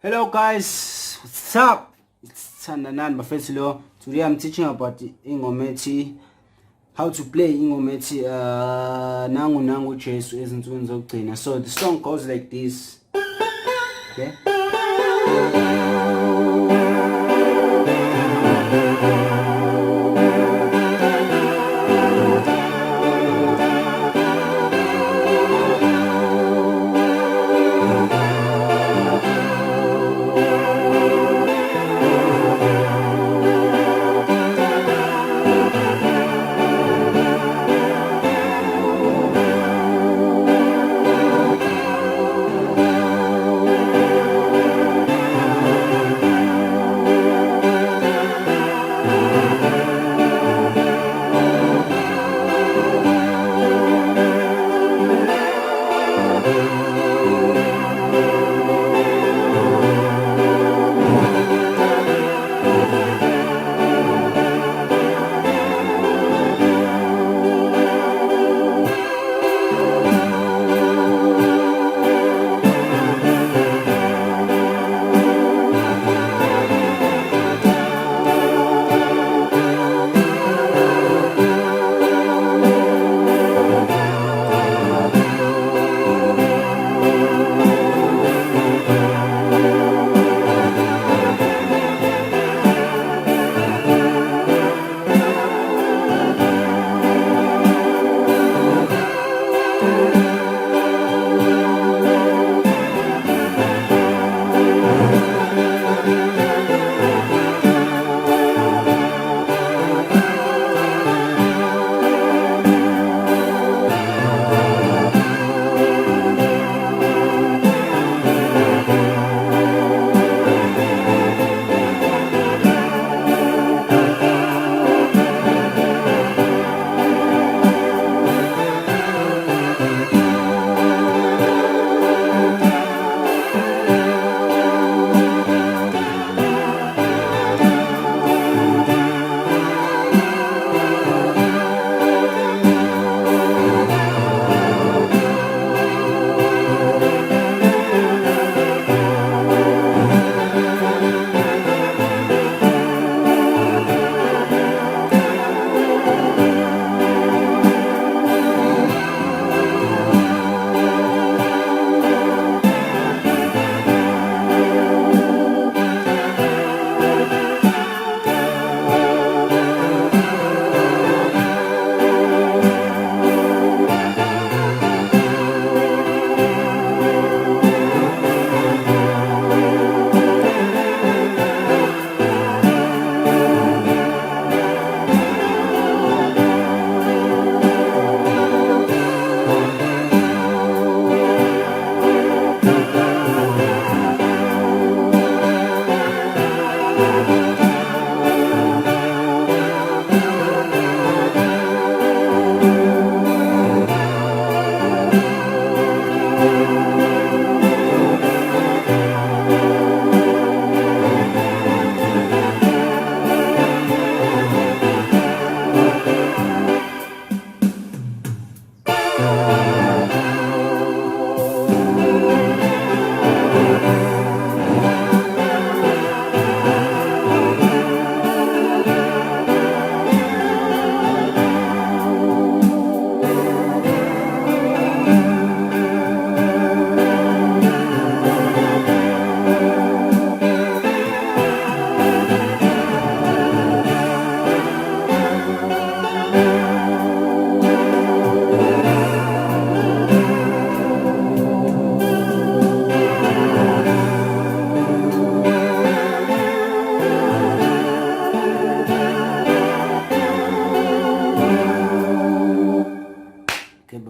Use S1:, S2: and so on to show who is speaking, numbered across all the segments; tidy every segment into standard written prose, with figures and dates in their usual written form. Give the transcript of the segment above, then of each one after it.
S1: Hello guys, what's up? It's Thandanani Bafetilo. Today I'm teaching about Ngimfumene, how to play Ngimfumene Ngimfumene uJesu Ezinsukwini Zokugina. So the song goes like this. Okay?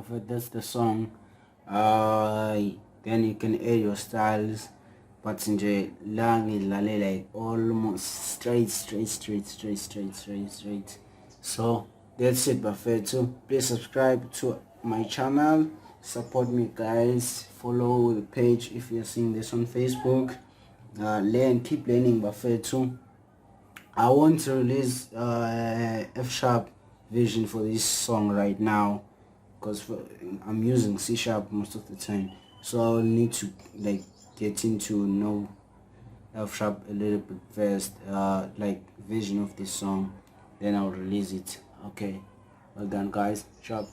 S1: But that's the song. Then you can add your styles, but nje la ngidlale like almost straight. So that's it, Bafethu. Please subscribe to my channel, support me guys, follow the page if you're seeing this on Facebook. Keep learning, Bafethu. I want to release F sharp version for this song right now, because I'm using C sharp most of the time, so I'll need to like get into know F-sharp a little bit first, like version of this song, then I'll release it. Okay, well done guys, sharp.